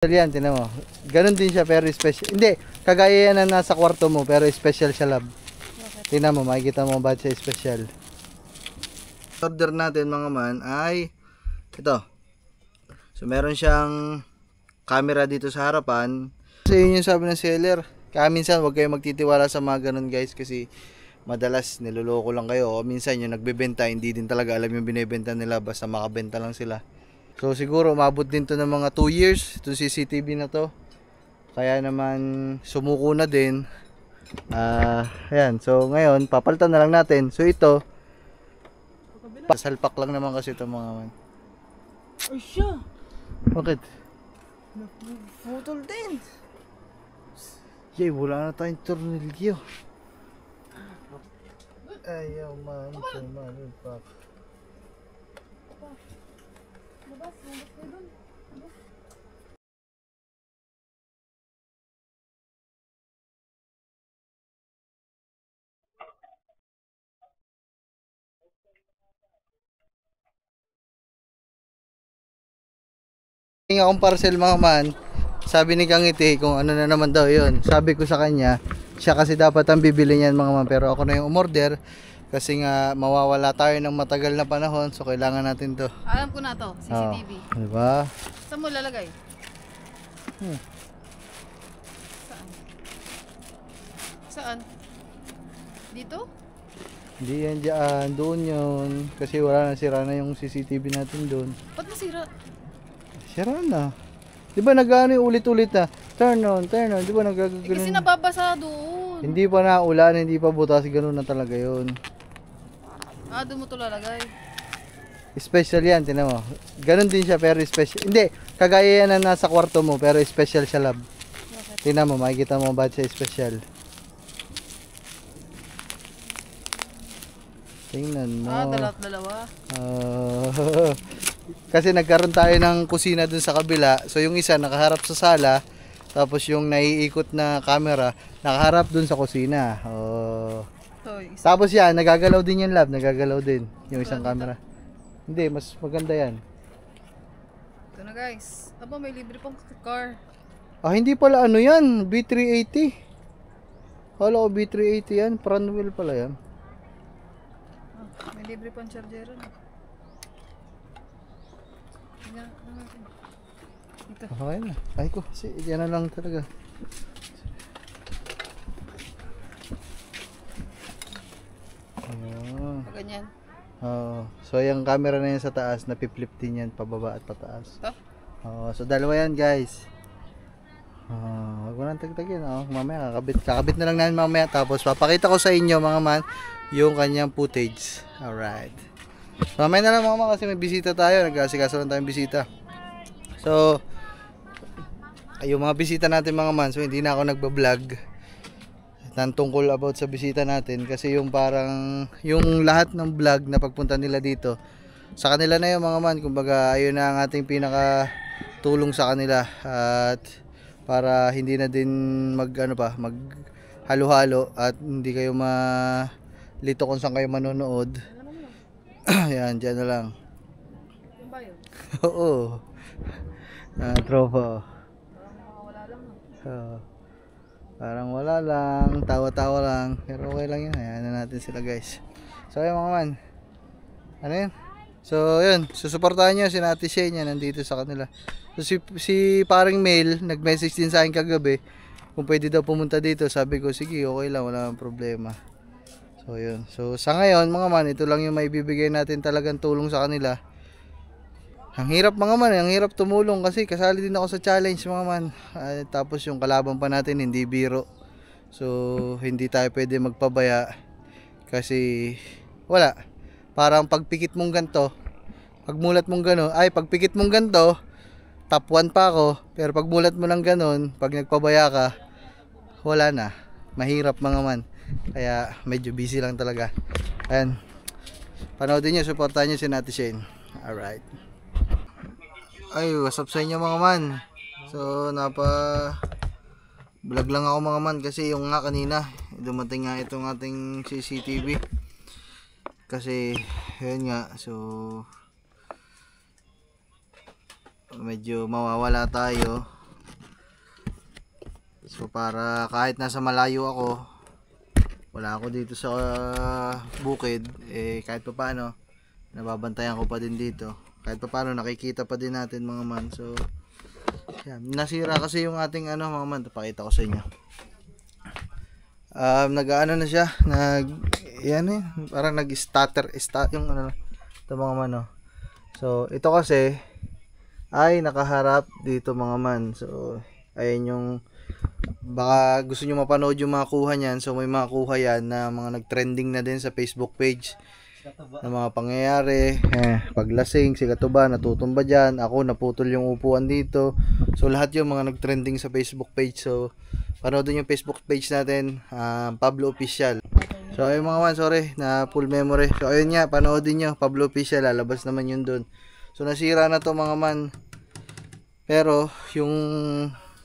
Yan, tinan mo. Ganon din siya pero special. Hindi, kagaya yan na nasa kwarto mo pero special siya, lab. Tinan mo, makikita mo ba siya special. Order natin mga man ay ito. So meron siyang camera dito sa harapan. So yun yung sabi ng seller. Kaya minsan huwag kayo magtitiwala sa mga ganon guys kasi madalas niloloko lang kayo. O minsan yung nagbebenta hindi din talaga alam yung binebenta nila basta makabenta lang sila. So siguro umabot din to ng mga 2 years itong CCTV na to. Kaya naman sumuko na din. Ayan, so ngayon papalitan na lang natin. So ito pasalpak lang naman kasi ito mga man. Ay siya! Bakit? Naputol din! Yay, wala na tayong tornilyo. Ayaw man, tumalpak. Labas kayo dun. Tingin akong parcel mga man. Sabi ni Kangiti kung ano na naman daw yun. Sabi ko sa kanya, siya kasi dapat ang bibili niyan mga man. Pero ako na yung umorder. Kasi nga mawawala tayo ng matagal na panahon. So kailangan natin to. Alam ko na to, CCTV. Diba? Saan mo lalagay? Saan? Saan? Dito? Hindi yan dyan. Doon yun. Kasi wala na, sira na yung CCTV natin doon. Ba't masira? Sira na. Diba nag-ano yung ulit-ulit na? Turn on, turn on. Diba nagagano'n? Kasi nababasa doon. Hindi pa na ulan, hindi pa butas. Ganun na talaga yun. Doon mo to lalagay. Special yan, tinan mo. Ganon din siya pero special. Hindi, kagaya yan na nasa kwarto mo pero special siya, lab. Tinan mo, makikita mo ba siya special. Tingnan mo. Dalawa. Kasi nagkaroon tayo ng kusina dun sa kabila. So yung isa nakaharap sa sala. Tapos yung naiikot na camera nakaharap dun sa kusina. Tapos yan, nagagalaw din yan, lab. Nagagalaw din yung isang camera. Hindi, mas maganda yan. Ito na guys. Aba, may libre pang car. Hindi pala ano yan, B380. Kala ko B380 yan, front wheel pala yan. May libre pang charger. Ito. Okay na. Ay ko, yan na lang talaga. Ganyan. So yung camera na yan sa taas, napiflip din yan pababa at pataas. Ito? So dalawa yan guys. Wag mo nang tagtagin. Mamaya kakabit na lang namin mamaya. Tapos papakita ko sa inyo mga man yung kanyang footage. Alright. So mamaya na lang mga man kasi may bisita tayo. Nag-asikaso lang tayong bisita. So yung mga bisita natin mga man. So hindi na ako nagbablog ng tungkol about sa bisita natin. Kasi yung parang yung lahat ng vlog na pagpunta nila dito sa kanila na yung mga man. Kumbaga ayun na ang ating pinaka tulong sa kanila. At para hindi na din mag halo-halo at hindi kayo malito kung saan kayo manonood. Yan, dyan na lang. Oo. Tropa. Parang wala lang, tawa-tawa lang, pero okay lang yun. Ayan na natin sila guys. So ayun mga man, ano yun? So yun, susuportahan nyo si Ate Shane, nandito sa kanila. So si paring Mail nag-message din sa akin kagabi kung pwede daw pumunta dito. Sabi ko sige, okay lang, wala nang problema. So yun, so sa ngayon mga man, ito lang yung maibibigay natin talagang tulong sa kanila. Ang hirap mga man, ang hirap tumulong kasi kasali din ako sa challenge mga man. Tapos yung kalaban pa natin hindi biro. So hindi tayo pwede magpabaya kasi wala. Parang pagpikit mong ganto, pagmulat mong gano, pagpikit mong ganto, top 1 pa ako. Pero pagmulat mo ng ganon, pag nagpabaya ka, wala na. Mahirap mga man. Kaya medyo busy lang talaga. Ayan. Panoodin nyo, supportahan nyo si Ate Shane. Alright. Ay, what's up sa inyo mga man. So, vlog lang ako mga man kasi yung nga kanina dumating nga itong ating CCTV. Kasi, yun nga, so medyo mawawala tayo So para kahit nasa malayo ako, wala ako dito sa bukid, kahit pa paano nababantayan ko pa din dito. Kahit pa paano nakikita pa din natin mga man. So yan, nasira kasi yung ating mga man, pakita ko sa inyo. Nag-ano na siya, parang nag-stutter yung ito mga man. So ito kasi ay nakaharap dito mga man. So ayan yung, baka gusto nyo mapanood yung mga kuha niyan. So may mga kuha yan na mga nag-trending na din sa Facebook page na mga pangyayari, paglasing, si Katuba natutumba dyan, ako naputol yung upuan dito. So lahat yung mga nag-trending sa Facebook page. So panoodin yung Facebook page natin, Pablo Official. So ayun mga man, sorry na full memory. So ayun nga, panoodin nyo Pablo Official, lalabas naman yun dun. So nasira na to mga man, pero yung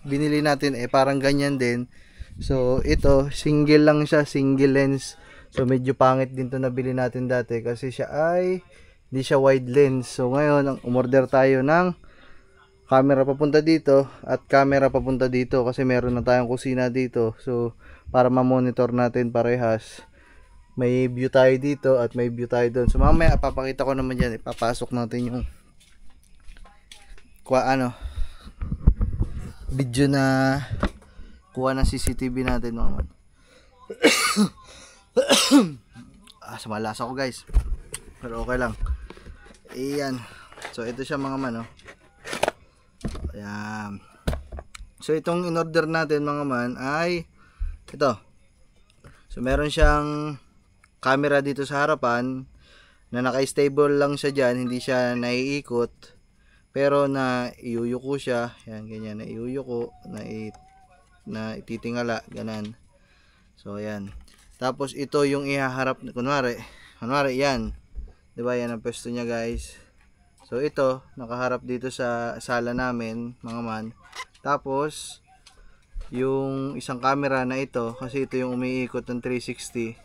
binili natin parang ganyan din. So ito single lang siya, single lens. So medyo pangit din to nabili natin dati kasi siya ay hindi siya wide lens. So ngayon umorder tayo ng camera papunta dito at camera papunta dito kasi meron na tayong kusina dito. So para ma-monitor natin parehas, may view tayo dito at may view tayo doon. So mamaya papakita ko naman yan, ipapasok natin yung video na kuha ng CCTV natin mga man. Sumalasa ko guys, pero okay lang. Ayan, so ito siya mga man. Ayan. So itong in-order natin mga man ay ito. So meron siyang camera dito sa harapan na naka-stable lang siya dyan, hindi siya naiikot, pero na iuyuko siya. Ayan, ganyan, na iuyuko, na ititingala, ganan. So ayan. Tapos ito yung ihaharap, kunwari yan, 'di ba? Yan ang pwesto niya guys. So ito nakaharap dito sa sala namin mga man. Tapos yung isang camera na ito, kasi ito yung umiikot ng 360.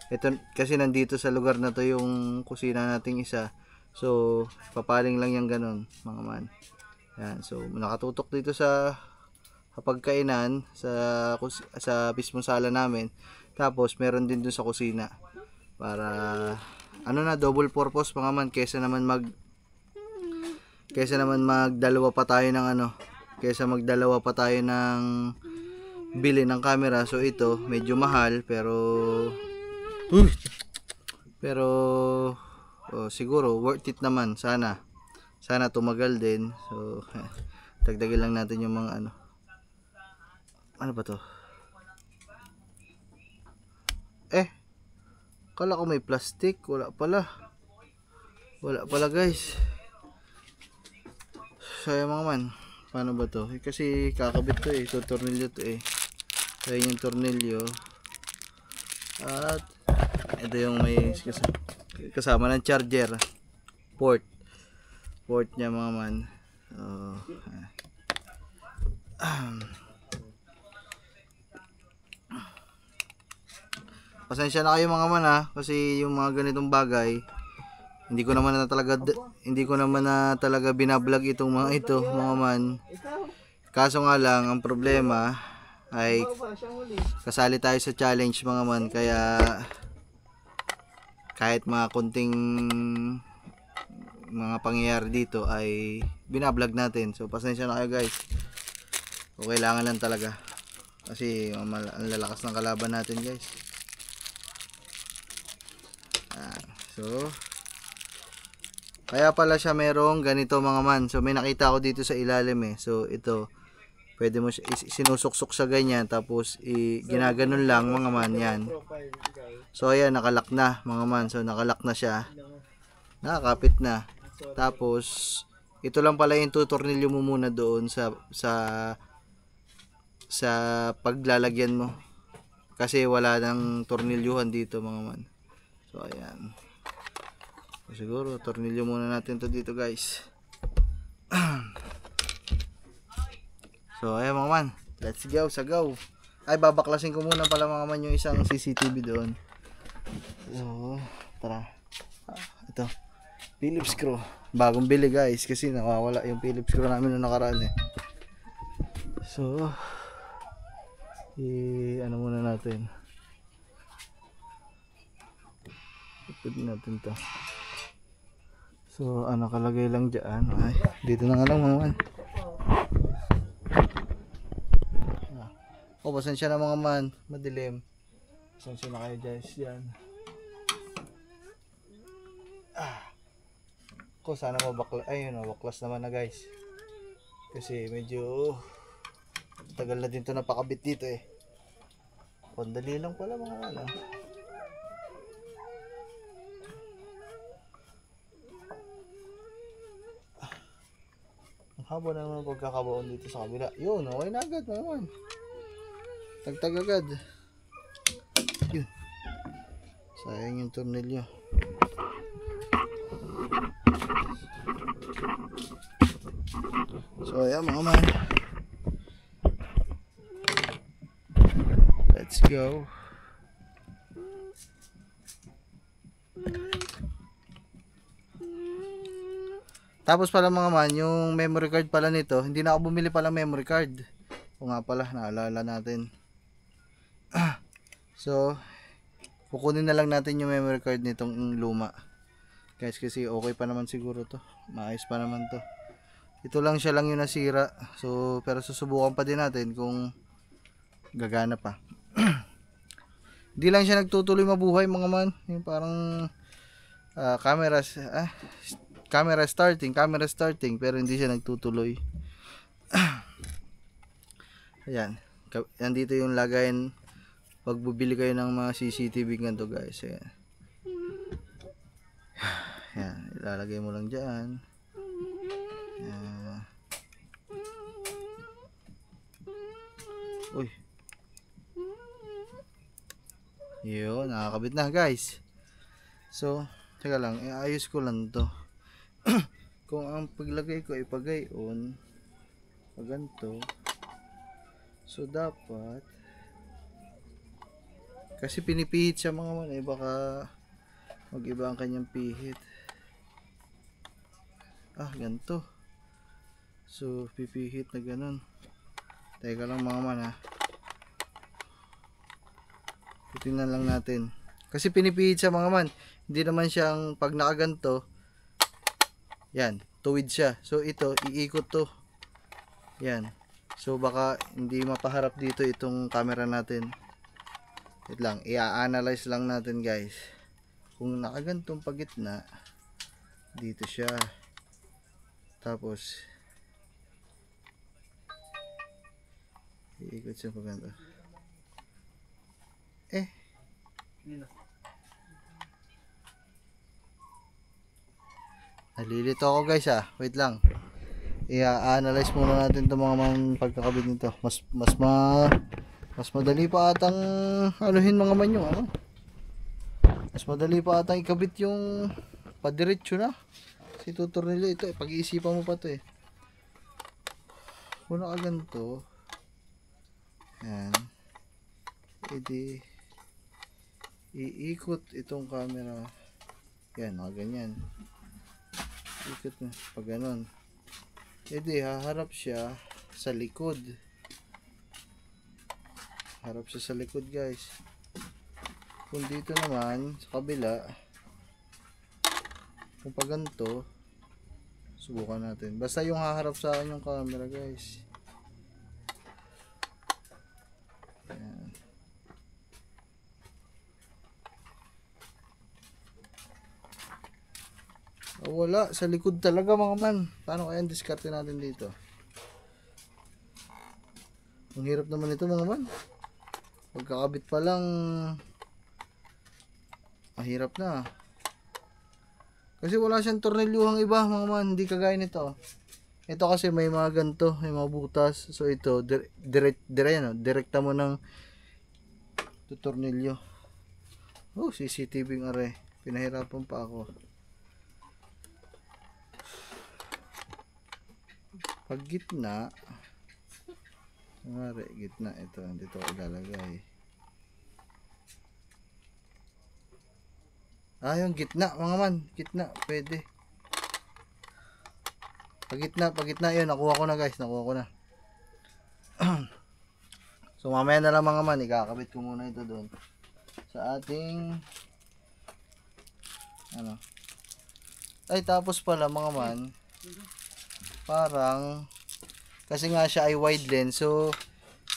Ito kasi nandito sa lugar na to yung kusina nating isa. So papaling lang yung ganun mga man. Yan, so nakatutok dito sa pagkainan sa mismong sala namin. Tapos meron din dun sa kusina para double purpose mga man, kaysa naman magdalawa pa tayo ng bili ng camera. So ito medyo mahal pero siguro worth it naman. Sana tumagal din. So dagdagan lang natin yung mga ano ba to? Kala ko may plastic, wala pala guys. So mga man, paano ba to? Kasi kakabit to so tornilyo to so yung tornilyo at ito yung may kasama ng charger port nya mga man. Pasensya na kayo mga man kasi yung mga ganitong bagay hindi ko naman na talaga binablog itong mga ito mga man. Kaso nga lang ang problema ay kasali tayo sa challenge mga man, kaya kahit mga konting mga pangyayari dito ay binablog natin. So pasensya na kayo guys, o kailangan lang talaga kasi ang lalakas ng kalaban natin guys. So kaya pala siya merong ganito mga man. So may nakita ako dito sa ilalim So ito pwede mo sinusuksok sa ganyan, tapos ginaganon lang mga man yan. So ayan, nakalock na mga man. So nakalock na siya, nakakapit na. Tapos ito lang pala yung tutornilyo mo muna doon sa paglalagyan mo, kasi wala nang tornilyuhan dito mga man. So ayan, siguro tornilyo muna natin to dito guys. So ayan mga man, let's go sa go. Ay, babaklasin ko muna pala mga man yung isang CCTV doon. So tara. Ito Phillips screw, bagong bili guys kasi nawawala yung Phillips screw namin noong nakaraan So ano muna natin. Ipod natin to. So, nakalagay lang dyan. Ay, dito na nga lang mga man. Oh, pasensya na mga man. Madilim. Pasensya na kayo guys. Yan. Ko sana mabaklas. Ayun, mabaklas naman na guys. Kasi medyo tagal na din to napakabit dito eh. Pandali lang pala mga man. Ang haba na naman pagkakabaon dito sa kabila. Yun, okay na agad mga man. Tagtag agad. Yun. Sayang yung tornilyo. So ayan mga man. Let's go. Tapos pala mga man, yung memory card pala nito, hindi na ako bumili pala memory card. O nga pala, naalala natin. So, kukunin na lang natin yung memory card nitong luma. Guys, kasi okay pa naman siguro to. Maayos pa naman to. Ito lang siya lang yung nasira. So, pero susubukan pa din natin kung gagana pa. Hindi lang siya nagtutuloy mabuhay mga man. Yung parang camera starting pero hindi siya nagtutuloy. Ayan. Nandito yung lagayan pag bubili kayo ng mga CCTV ganito guys. Ayan. Ayan. Ilalagay mo lang dyan. Uy. Yun, nakakabit na guys. So, teka lang, iayos ko lang to. Kung ang paglagay ko ay pagayon, paganto, so dapat, kasi pinipihit siya mga man, baka mag-iba ang kanyang pihit. Ganto. So, pipihit na ganun. Teka lang mga man Tingnan lang natin. Kasi pinipihit siya mga man. Hindi naman siyang pag nakaganto. Yan, tuwid siya. So ito, iikot to. Yan. So baka hindi mapaharap dito itong camera natin. Wait lang, i-analyze lang natin guys. Kung nakagantong pagitna, dito siya. Tapos iikot siya paganto. Nalilito ako guys wait lang. I-analyze muna natin itong mga pagkakabit nito. Mas madali pa atang anuhin mga man yung mas madali pa atang ikabit yung padiretso na. Si tutor nila ito pag-iisipan mo pa to Kung nakaganto, yan, edi iikot itong camera. Yan, ganyan. Ikot na pag ganon. Edi haharap siya sa likod. Harap siya sa likod guys. Kung dito naman sa kabila, kung pag ganito, subukan natin. Basta yung haharap sa akin yung camera guys. Ayan. Wala, sa likod talaga mga man. Paano kaya diskarte natin dito? Ang hirap naman ito mga man. Pagkakabit pa lang mahirap na. Kasi wala siyang tornilyuhang iba mga man, hindi kagaya nito. Ito kasi may mga ganto, may mga butas. So ito, direkta mo ng tornilyo. CCTV ng are. Pinahirapan pa ako. Pag gitna, gitna ito, dito ko ilalagay. Yung gitna mga man, gitna, pwede. Pag gitna yun, nakuha ko na guys, nakuha ko na. So mamaya na lang mga man, ikakabit ko muna ito doon sa ating ano. Ay tapos pala mga man, parang kasi nga siya ay wide lens, so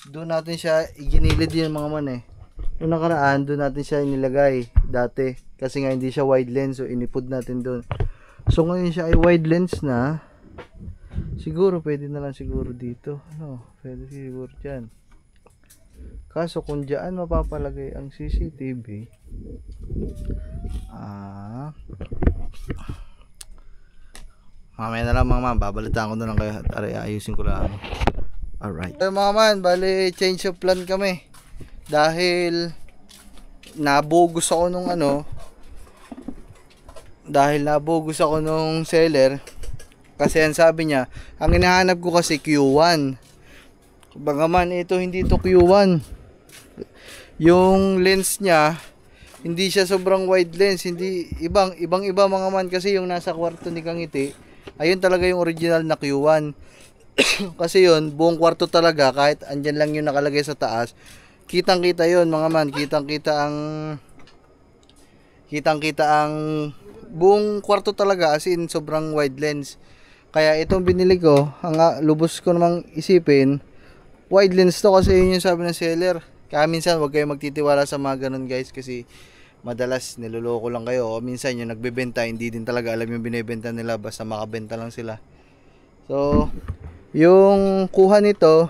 doon natin siya iginilid yun mga man eh. Yung nakaraan, doon natin siya inilagay dati kasi nga hindi siya wide lens, so inipod natin doon. So ngayon siya ay wide lens na, siguro pwede na lang siguro dito, ano, pwede siguro dyan. Kaso kung dyan mapapalagay ang CCTV, mamaya na lang mga man, babalitaan ko na lang kayo at ayusin ko lang. Alright. So mga man, bali change of plan kami. Dahil nabogos ako nung ano, seller. Kasi ang sabi niya, ang hinahanap ko kasi Q1. Baga man, ito hindi to Q1. Yung lens niya, hindi siya sobrang wide lens, hindi ibang iba mga man, kasi yung nasa kwarto ni Kangiti, ayun talaga yung original na Q1. Kasi yun, buong kwarto talaga, kahit andyan lang yung nakalagay sa taas, kitang kita yun mga man, kitang kita ang buong kwarto talaga, as in sobrang wide lens. Kaya itong binili ko, ang lubos ko namang isipin, wide lens to, kasi yun yung sabi ng seller. Kaya minsan wag kayo magtitiwala sa mga ganun guys, kasi madalas niloloko lang kayo, o minsan yung nagbebenta hindi din talaga alam yung binebenta nila, basta makabenta lang sila. So yung kuha nito,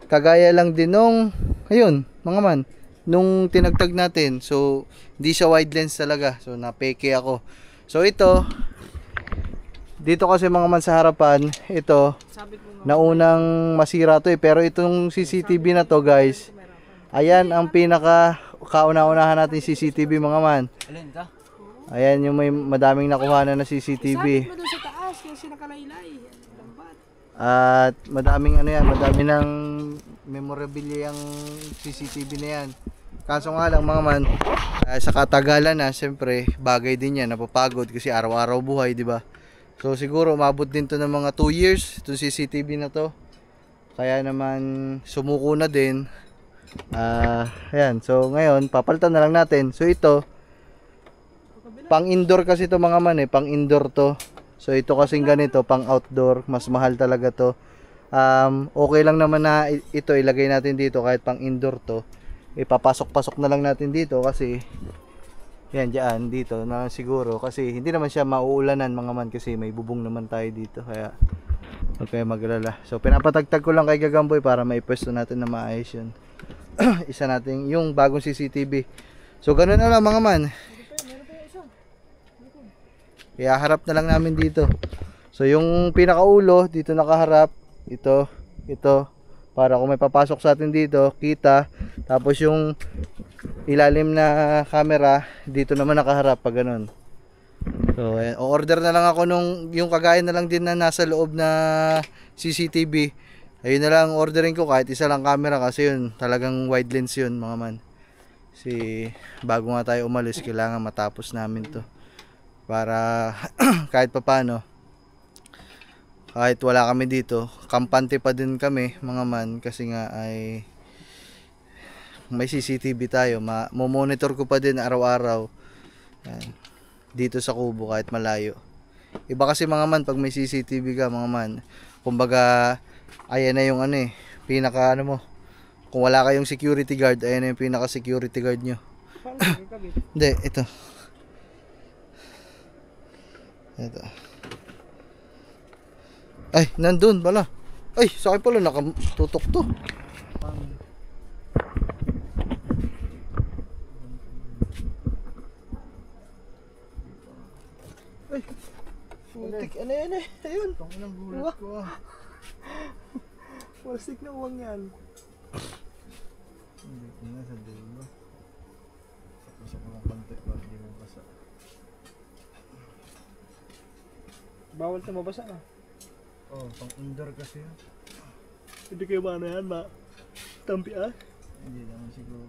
kagaya lang din nung ayun mga man, nung tinagtag natin. So hindi siya wide lens talaga, so napeke ako. So ito dito kasi mga man sa harapan, ito naunang masira to eh, pero itong CCTV na to guys, ayan ang pinaka kauna-unahan natin CCTV mga man. Ayan yung may madaming nakuha na CCTV. At madaming ano yan, madaming ng memorabilia yung CCTV na yan. Kaso nga lang mga man, sa katagalan na, siyempre bagay din yan, napapagod kasi araw-araw buhay, di ba? So siguro umabot din to ng mga 2 years itong CCTV na to. Kaya naman sumuko na din. Ayan, so ngayon papalitan na lang natin. So ito pang indoor kasi to mga man eh, pang indoor to. So ito kasing ganito pang outdoor, mas mahal talaga to. Okay lang naman na ito ilagay natin dito kahit pang indoor to. Ipapasok-pasok na lang natin dito kasi yan dyan, dito na siguro, kasi hindi naman siya mauulanan mga man, kasi may bubong naman tayo dito, kaya huwag kayo maglala. So pinapatagtag ko lang kay Gagamboy para maipwesto natin na maayos yun. Isa natin yung bagong CCTV. So ganun na lang mga man, ihaharap na lang namin dito. So yung pinakaulo dito nakaharap, ito para kung may papasok sa atin dito kita. Tapos yung ilalim na camera dito naman nakaharap pag ganun. So o-order na lang ako nung yung kagaya na lang din na nasa loob na CCTV. Ayun na lang ordering ko, kahit isa lang camera, kasi yun talagang wide lens yun mga man. Kasi bago nga tayo umalis, kailangan matapos namin to para kahit papano, kahit wala kami dito, kampante pa din kami mga man, kasi nga ay may CCTV tayo, monitor ko pa din araw-araw dito sa kubo kahit malayo. Iba kasi mga man pag may CCTV ka mga man, kumbaga ayan na yung ano eh, pinaka ano mo, kung wala kayong security guard, ayan na yung pinaka security guard nyo. Hindi, ito ay nandun pala, ay sa akin pala nakatutok to. Ay, putik, ano yan eh, ayun. Panginang gulat ko ah. Plastic na uwang yan. Hindi ko na sa dulo. Pasok ko ng konti para hindi mo basa. Bawal na mabasa ah. Oh, pang indoor kasi yun. Hindi kayo ba ano yan ba? Tampi ah? Hindi naman siguro.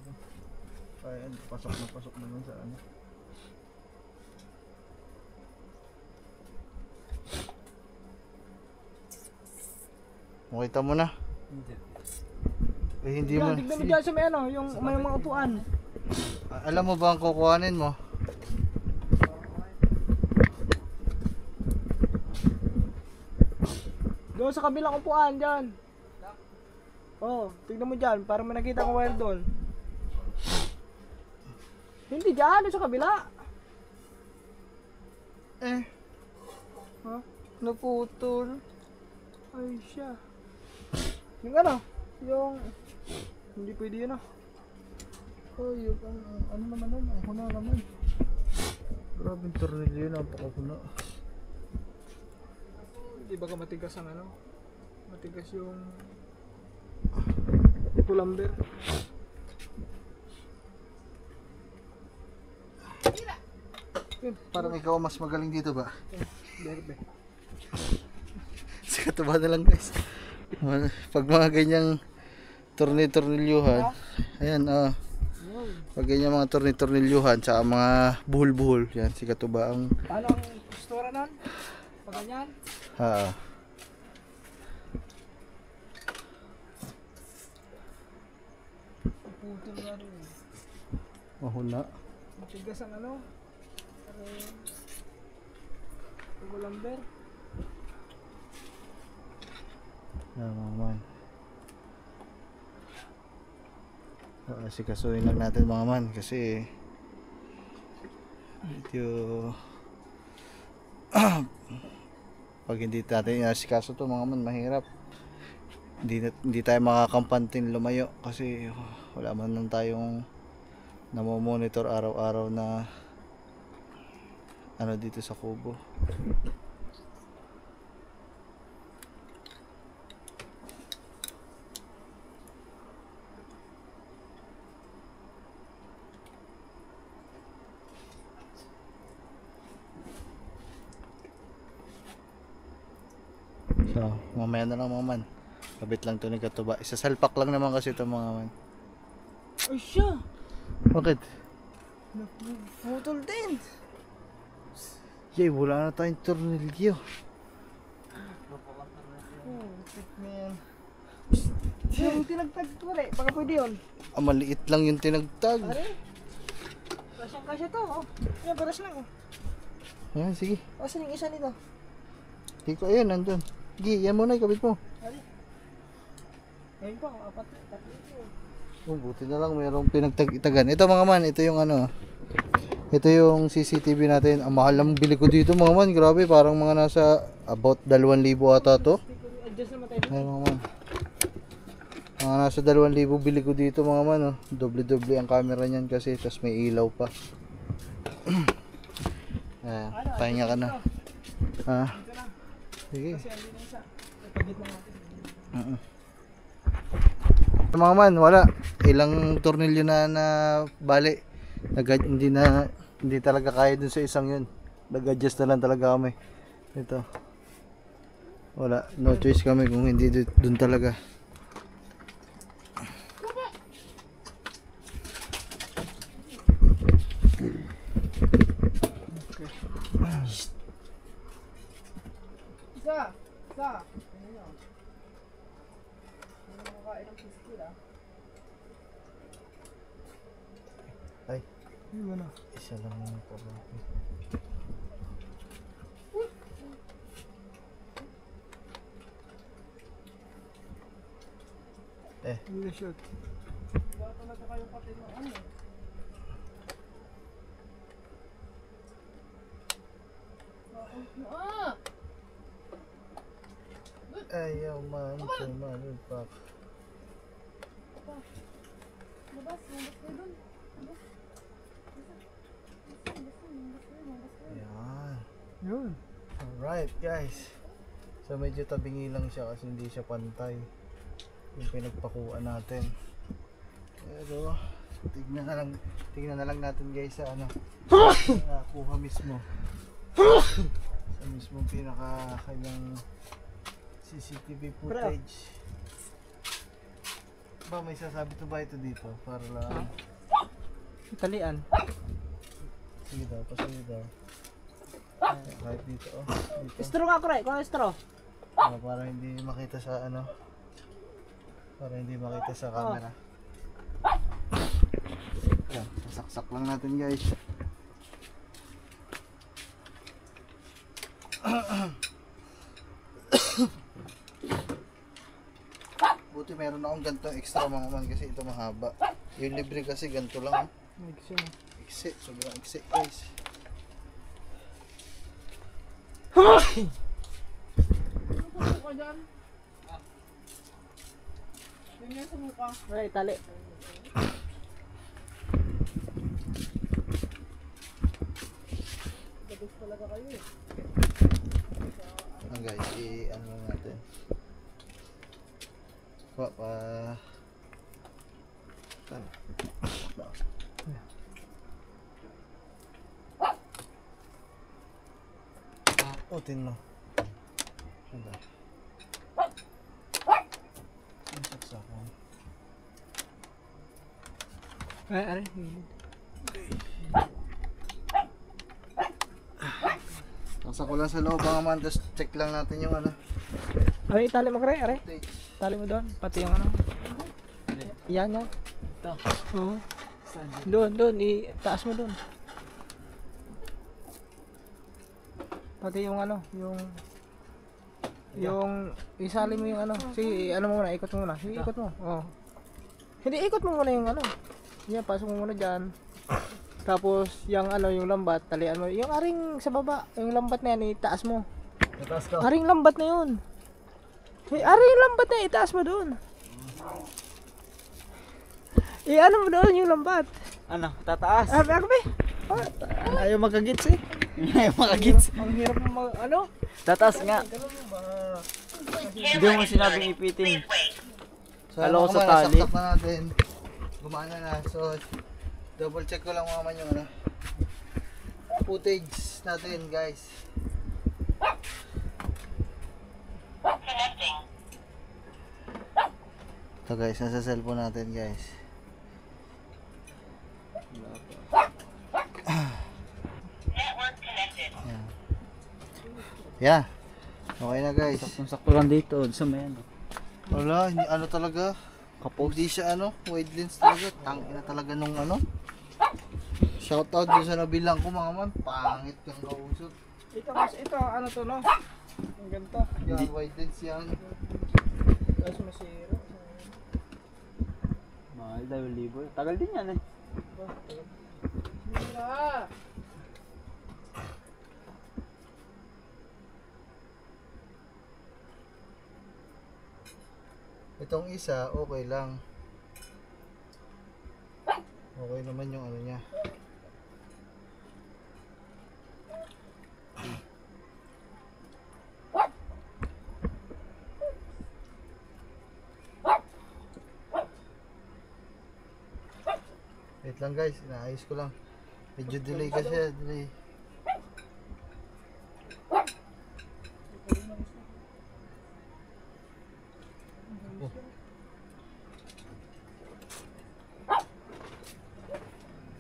Ay, pasok naman sa ano. Makita mo na. Hindi. Eh, hindi mo. Tignan mo dyan sa may ano, yung may mga upuan. Alam mo ba ang kukuhanin mo? Doon sa kabilang upuan dyan. Oh, tignan mo dyan, para may nakita kong wire doon. Hindi dyan, doon sa kabila. Eh, Ha? naputol. Ay siya. Yung ano? Yung... Hindi pwede yun ah. Oh, yung ano naman nun? Ang huna naman. Grabe yung tornilyo yun, napakahuna. Hindi ba ka matigas ang ano? Matigas yung... Pulamber. Parang ikaw mas magaling dito ba? Berbe. Sa katuba na lang guys. Pag mga ganyang tornilyuhan, ayan pag ganyan mga tornilyuhan tsaka mga buhol-buhol, yan si katuba ang Paano ang postura nun? Pag ganyan? Putol nga rin. mahuna. Matigas ang ano? Pulamber. Yan mga man. Sikasuhin lang natin mga man kasi medyo pag hindi natin inasikaso to mga man, mahirap. Hindi tayo makakampantin lumayo kasi wala man lang tayong namomonitor araw-araw na ano dito sa kubo. So, mamaya na lang mga man. Kabit lang to ni katuba. Isasalpak lang naman kasi ito mga man. Ay siya! Bakit? Putol din! Yay, wala na tayong tornilyo. Yung tinagtag ko rin, baka pwede yun. Maliit lang yung tinagtag. Pare, kasyang-kasya to, oh. Yan, baras lang, oh. Ayan, sige. Asan yung isa nito? Hindi ko, ayan, nandun. Sige, yan muna, ikabit mo. Pare. Ayun pa, apat ito. Oh, buti na lang mayroong pinagtag-itagan. Ito mga man, ito yung ano. Ito yung CCTV natin. Ang mahal lang bili ko dito mga man. Grabe, parang mga nasa about 2,000 ata to. Adjust naman tayo. Ayan mga man. Mga nasa 2,000 bili ko dito mga man. Oh. Doble-doble ang camera niyan kasi. Tapos may ilaw pa. Ayan, pahinga ka na. Ha? Sige. Kasi andun yung isa. Ipagit na natin. Mga man, wala. Ilang tornilyo na bali. Hindi talaga kaya dun sa isang yun. Nag-adjust na lang talaga kami. Ito. Wala. No choice kami kung hindi dun talaga. Isa! Isa! Ano yun? Hindi na makakain ng biscuit ah. Ay, Yung ano? isa lang yung problem. Hindi na short. Wala talaga kayong pati ng ano. Ah! Ayaw man, tumalpak. Labas kayo dun. Ayan. Yun. Alright guys. So medyo tabingi lang siya kasi hindi siya pantay. Yung pinagpakuan natin. Pero tignan na lang natin guys sa ano. Kuha mismo. Sa mismo pinaka kanyang CCTV footage. Ba may sasabi to ba ito dito para lang. Talian. Sige daw, pasige daw. Kahit dito oh. Dito. Straw nga ko rin. Kung ano straw? Para hindi makita sa ano. Para hindi makita sa camera. Yan, sasaksak lang natin guys. Buti meron akong ganito extra mga man kasi ito mahaba. Yung libre kasi ganito lang. Iksi, sobrang iksi guys. Sumuka dyan. Ganyan sumuka. Ay, tali. Gabos talaga kayo eh. Ang guys, i-ano lang natin. Pa. Utin mo. Ano? Ang saksakan. Ay. Saksak ko lang sa loob mga man, tapos check lang natin yung ano. Ay, tali mo kare, are. Stage. Tali mo doon, pati yung ano. Yan, yan. Ito. Oo. Saan? Doon, itaas mo doon. Pati yung ano, yung isali mo yung ano. Sige, ano mo muna, ikot mo muna. Sige, ikot mo. Oo. Hindi, ikot mo muna yung ano. Yan, pasok mo muna dyan. Tapos, yung ano, yung lambat, talian mo. Yung aring sa baba, yung lambat na yan, itaas mo. Nataas ka. Aring lambat na yun. Hey, aring lambat na, itaas mo doon. Ano mo doon yung lambat? Ano? Tataas? Ako ba? Ayaw magkagits eh. May mga gits. Ang hirap mo ano? Tataas nga. Hindi mo sinabing ipitin. So, Kala ko mga sa man, tali. nasaksak na natin. Gumana na. So, double check ko lang mga man yung ano. Footage natin guys. Ito guys, nasa cellphone natin guys. Yeah. Okay na guys. Sakto lang dito. Sa may ano. Wala, hindi ano talaga. Hindi siya ano, wide lens talaga. Tangina talaga nung ano. Shoutout doon sa nabilang ko mga man. Pangit kang kausap. Ito ano to no? Ang ganito. Yan, wide lens yan. Tapos masira. Mahal dahil libo. Tagal din yan eh. Mira. Itong isa, okay lang. Okay naman yung ano niya. Wait lang guys, inaayos ko lang. Medyo delay kasi, delay.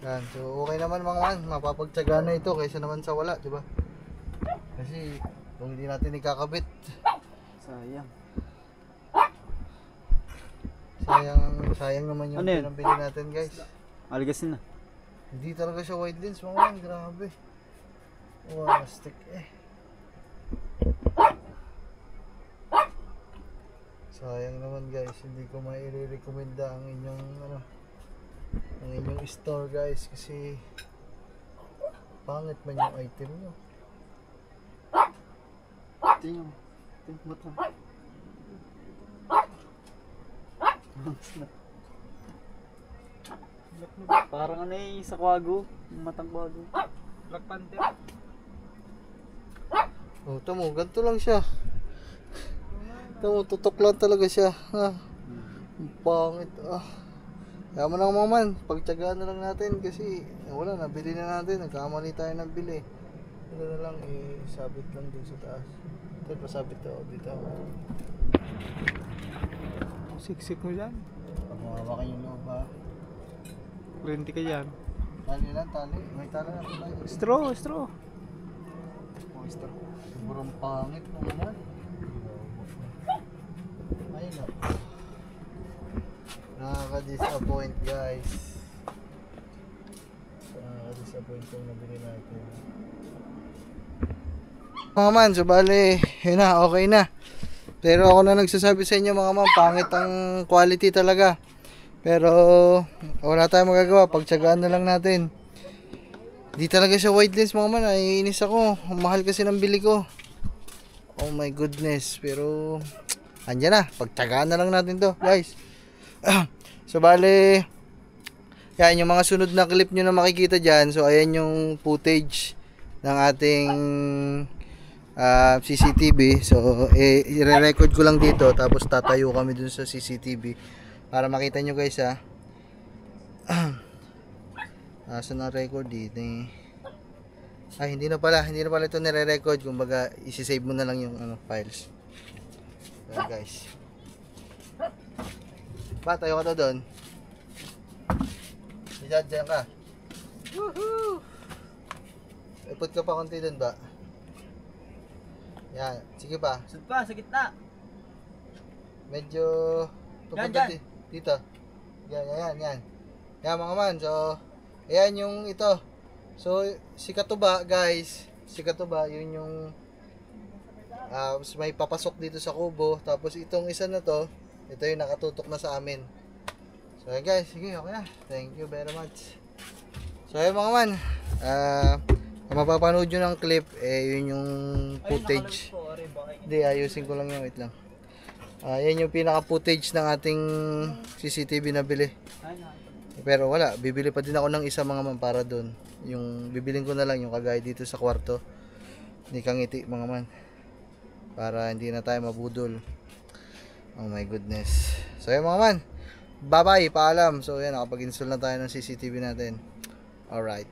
Yan, so okay naman mga man, mapapagtsaga na ito kaysa naman sa wala, di ba? Kasi kung hindi natin ikakabit, Sayang. sayang naman yung Ano yun? pinambili natin guys. Aligasin na. Hindi talaga siya wide lens mga man, grabe. Wow, stick eh. Sayang naman guys, hindi ko mai-recommenda ang inyong ano, ang inyong store guys kasi pangit man yung item nyo. Tingnan. Tingnan mo ito. Parang ano eh, sa kwago. Yung matang kwago. Black Panther. Oh, tamo, ganito lang siya. Tamo, tutok lang talaga siya. Ang pangit. Kaya mo lang mga man, pagtyagaan na lang natin kasi wala, nabili na natin. Nagkamali tayo ng bili. Ito na lang, isabit lang dun sa taas. Ito, pasabit to dito. Siksik mo dyan. Pag mawawakan yung loob ha. Kurente ka dyan. Tali lang, tali. May tali na tayo. Straw. Oyster. Sobrang pangit mo naman. Ayun na. Nakaka-disappoint guys. Nakaka-disappoint yung nabili natin. Mga man, so bale, yun na, okay na. Pero ako na nagsasabi sa inyo mga man, pangit ang quality talaga. Pero wala tayong magagawa, pagtsagaan na lang natin. Di talaga siya wide lens mga man, naiinis ako. Ang mahal kasi ng bili ko. Oh my goodness, pero andyan na, pagtsagaan na lang natin to guys. So bale, yan yung mga sunod na clip nyo na makikita dyan. So ayan yung footage ng ating CCTV. So i-record ko lang dito, tapos tatayo kami dun sa CCTV para makita nyo guys ha. Saan ang record dito eh? Ay, hindi na pala ito nire-record. Kumbaga, isi-save mo na lang yung files. Ayan guys. Ba, tayo ka to doon. Diyan ka. Woohoo! Ipot ka pa konti doon ba? Yan, sige pa. Sud pa, sa gitna. Medyo Yan. dito. Yan. Yan mga man, so ayan yung ito. So si Katuba guys, yun yung may papasok dito sa kubo. Tapos itong isa na to, ito yung nakatutok na sa amin. So ayan guys, sige, okay na. Thank you very much. So ayan mga man, kung mapapanood nyo ng clip, yun yung footage. Hindi, ayusin ko lang yung, wait lang. Yan yung pinaka footage ng ating CCTV na bili. Pero wala, bibili pa din ako ng isa mga man para doon. Yung bibilin ko na lang yung kagaya dito sa kwarto ni Kangiti mga man. Para hindi na tayo mabudol. Oh my goodness. So yan mga man, bye bye, paalam. So yan, nakapag-install na tayo ng CCTV natin. Alright.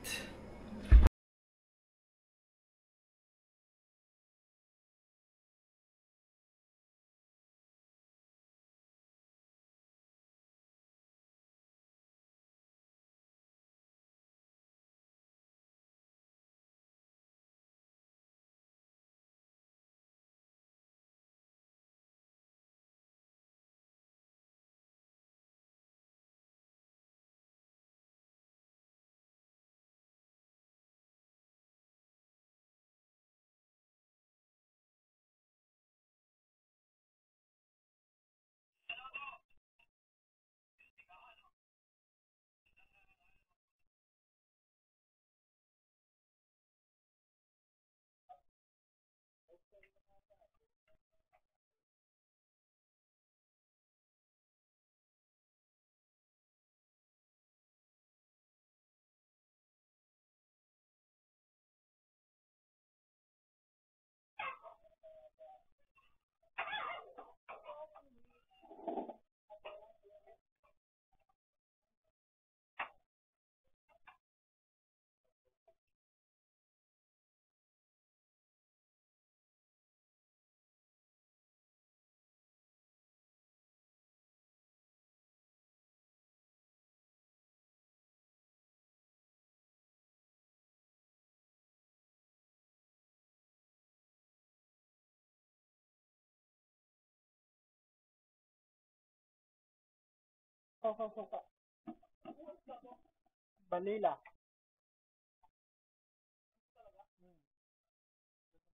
Vanilla.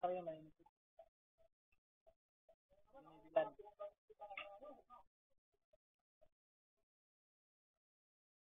Kaya na yun.